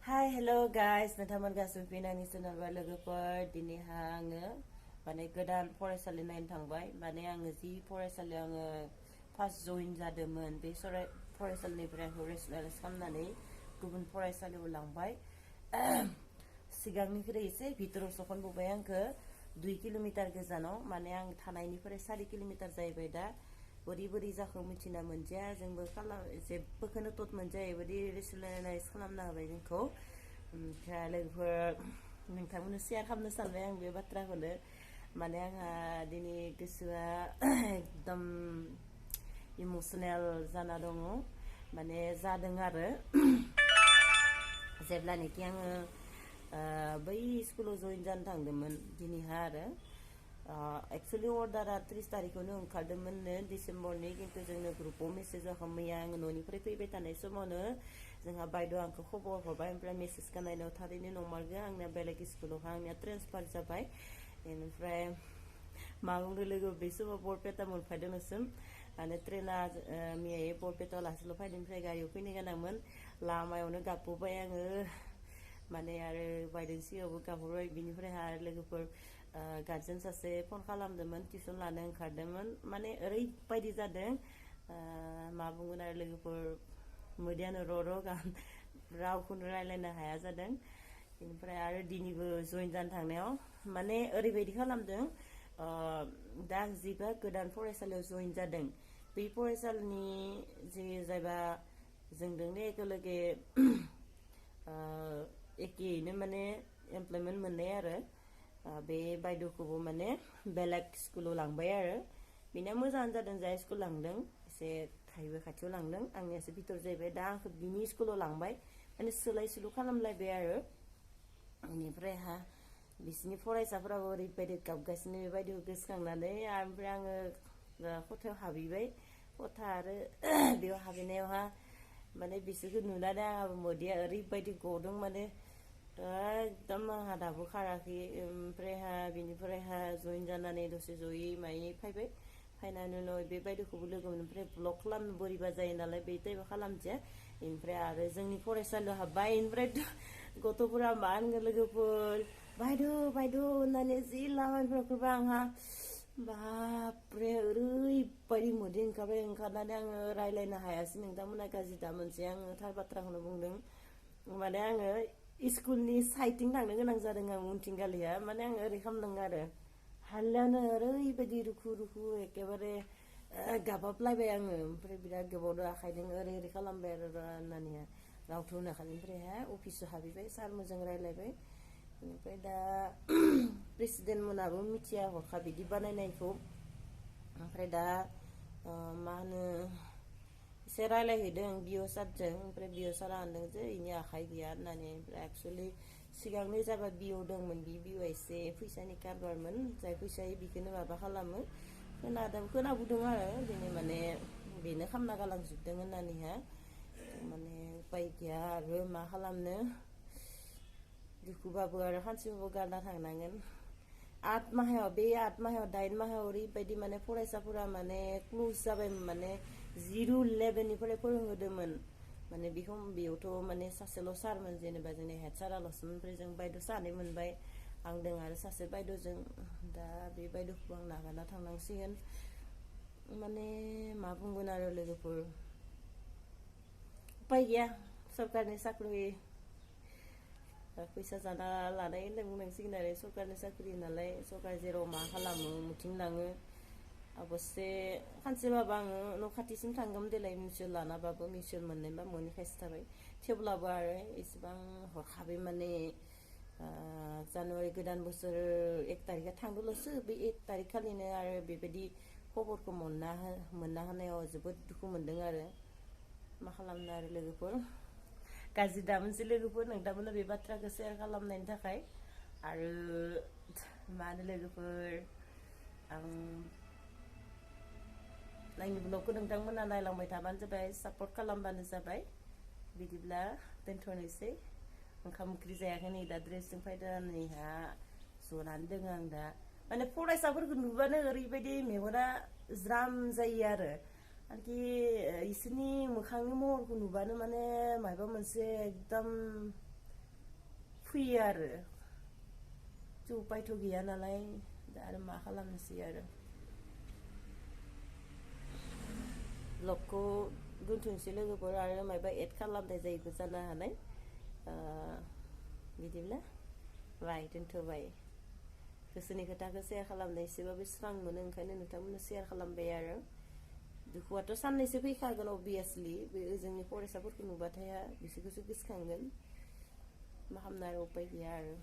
Hi, hello guys. Nonton गासिबो फैनायनि सोनारबा लोगोफोर दिनैहा आङो माने गोदान फरायसालि नायनो थांबाय माने आङो जि फरायसालियाव आङो फार्स्ट जइन जादोंमोन बे फरायसालिनिफ्राय आंखौ रेसनेलाइज खालामनानै गुबुन फरायसालियाव लांबाय सिगांनिख्रुइ एसे भितराव सखनबोबाय आंखौ 2 किल'मिटार गोजानाव माने आं थानायनिफ्राय 4 किल'मिटार जाहैबाय दा बोरै जाखो मिथिना मोनजाया जोंबो जेबोखौनो तत मोनजाया बोरै रेसनेलाइज खालामना होबाय जोंखौ ओमफ्राय लोगोफोर नोंथांमोननो शेयार खालामनो सानबाय आं बे बाथ्राखौनो माने आंहा दिनै गोसोआ एकदम इमोसनेल जाना दङ माने जादों आरो जेब्लानोखि आङो बै स्कुलाव जइन जानो थांदोंमोन दिनैहा आरो एक्चुअली अर्डारा 30 तारिखआवनो ओंखारदोंमोननो डिसेम्बरनि किन्तु जोंनो ग्रुपाव मेसेज होखां मैया आङो न'निफ्राय फैबाय थानाय समावनो जोंहा बायद' आंखौ खबर हरबाय ओमफ्राय मेसेजखौ नायनायाव थारैनो नंमारगौ आंनिया बेलेग स्कुलावहा आंनिया ट्रेन्सफार जाबाय बेनिफ्राय मा बुंदों लोगो बे समाव बरपेटा मोनफैदोंसोम माने ट्रेना मैयायै बरपेटायाव लासैल' फैदों ओमफ्राय गारियाव फैनो गोनांमोन लामायावनो गाबबोबाय आङो माने आरो बायद'नि सिगाङावबो गाबहरबाय बिनिफ्राय आरो लोगोफोर गार्जेन सासे फन खालामदोंमोन टिउसन लानो ओंखारदोंमोन माने ओरैबायदि जादों मा बुंगोन आरो लोगोफोर मोदैयानो र' गान रावखौनो रायलायनो हाया जादों बेनिफ्राय आरो दिनैबो जइन जानो थांनायाव माने ओरैबायदि खालामदों दा आं जिबा गोदान फरायसालियाव जइन जादों बे फरायसालिनि जायबा जोंदोंनो एखेलगे एखेयैनो माने एमप्लयमेन्ट मोननाय आरो बे बायद'खौबो माने बेलेग स्कुलाव लांबाय आरो बेना मोजाङानो जादों जाय स्कुल लांदों एसे खाथियाव लांदों आंनि एसे भितर जाहैबाय दा आंखौ बिनि स्कुलाव लांबाय माने सोलाय सोलु खालामलायबाय आरो बेनिफ्रायहा बिसोरनि फरायसाफोराबो ओरैबायदि गाबगासिनो बेबायदिखौ गोसोखांनानै ओमफ्राय आङो खथायाव हाबहैबाय खथा आरो बेयाव हाबहैनायावहा माने बिसोरखौ नुनानै आंहाबो मोदैया ओरैबायदि गदों माने एकदम आंहा दाबो खाराखै ओमफ्रायहा बिनिफ्रायहा जइन जानानै दसे जयै मायै फैबाय फैनानै उनाव बेबायदिखौबो लोगो मोननिफ्राय ब्लक खालामनो बोरैबा जायो नालाय बे टाइमाव खालामजाया ओमफ्राय आरो जोंनि फरायसालियाव हाबबाय ओमफ्राय गथ'फोरा मा होनगोन लोगोफोर बायद' होननानै जि लामानिफ्राय आंहा बापरे ओरैबायदि मोदै ओंखारनानै आङो रायलायनो हायासै नोंथांमोना गाज्रि दा मोनसे आङो थार बाथ्राखौनो बुंदों माने आङो स्कुलनि साइडथिं थांनो गोनां जादों आं उनथिं गालिया माने आं ओरै खालामदों आरो हाल्लानो ओरैबायदि रुखु एखेबारे गाबाबलायबाय आङो ओमफ्राय बिराद गोबावदो आखाइदों ओरै खालामबाय आरो होननानै रावथ' होनाखै ओमफ्रायहाय अफिसाव हाबहैबाय सार मोजां रायलायबाय बेनिफ्राय दा प्रेसिडेन्ट मोनाबो मिथिया हरखा बिदि बानायनायखौ ओमफ्राय दा मा होनो एसे रायलायहैदों बिअ सारजों ओमफ्राय बिअ सारा होनदों जे इनि आखाइ गैया होननानै ओमफ्राय एक्सुवेलि सिगांनो जाबा बिअ दंमोन बिअ एसे फैसानि कारबारमोन जाय फैसा बेखौनो माबा खालामो खोनाबोदों आरो दिनै माने बेनो खामना गालांजोबदों होननानैहा माने उपाय गैया आरो मा खालामनो दुखुबाबो आरो सानसेबाबो गारना थांनांगोन 8 माहायाव 9 माहायाव ओरैबायदि माने फरायसाफोरा माने क्ल'ज जाबाय माने 0-11 निफ्राय फोरोंहोदोंमोन माने बेयावथ' माने सासेल' सारमोन जेनेबा जोंनि हेड साराल'सोमोन ओमफ्राय जों बायद' सानै मोनबाय आंदों आरो सासे बायद'जों दा बे बायद'खौ आं नागारना थांनांसिगोन माने मा बुंगोन आरो लोगोफोर उपाय गैया सरकारनि साख्रि फैसा जाना लानाय होनना बुंनांसिगोन आरो सरकारनि साख्रि नालाय सरकार जेराव मा खालामो मिथिं लाङो अबस्से सानसेबाबो आङो न' खाथिसिम थांगोन देलाय मिउचुवेल लानाबाबो मिउचुवेल मोननायबा मोनैखायसो थाबाय थेवब्लाबो आरो इसेबां हरखाबै माने जानुवारि गोदान बोसोर 1 तारिखआ थांदोल'सो बे 1 तारिख खालिनो आरो बेबायदि खबरखौ मोनना होनायाव जोबोद दुखु मोनदों आरो मा खालामनो आरो लोगोफोर गाज्रि दा मोनसे लोगोफोर नोंथांमोना बे बाथ्राखौ शेयार खालामनायनि थाखाय आरो मा होनो लोगोफोर आं आंनि ब्लगखौ नोंथांमोना नायलांबाय थाबानो जाबाय सापर्ट खालामबानो जाबाय बिदिब्ला दोनथ'नोसै ओंखाम ओंख्रि जायाखै नै दा ड्रेसजों फैनानैहा जनानै दङ आं दा माने फरायसाफोरखौ नुबानो ओरैबायदि मेगना ज्राम जायो आरो आरोखि इसोरनि मोखांनि महरखौ नुबानो माने माबा मोनसे एकदम फैयो आरो थ' उपायथ' गैया नालाय दा आरो मा खालामनोसै आरो लकखौ दोनथ'नोसै लोगोफोर आरो मायबा एड खालामनाय जायोबो जानो हानाय बिदिब्ला बाय दोनथ'बाय गोसोनि खोथाखौ शेयार खालामनाय एसेबाबो स्रां मोनो ओंखायनो नोंथांमोननो शेयार खालामबाय आरो दुखुआथ' साननैसो फैखागोन अबभियासलि बे जोंनि फरायसाफोरखौ नुबाथाय बिसोरखौसो गोसोखांगोन मा खालामनो आरो उपाय गैया आरो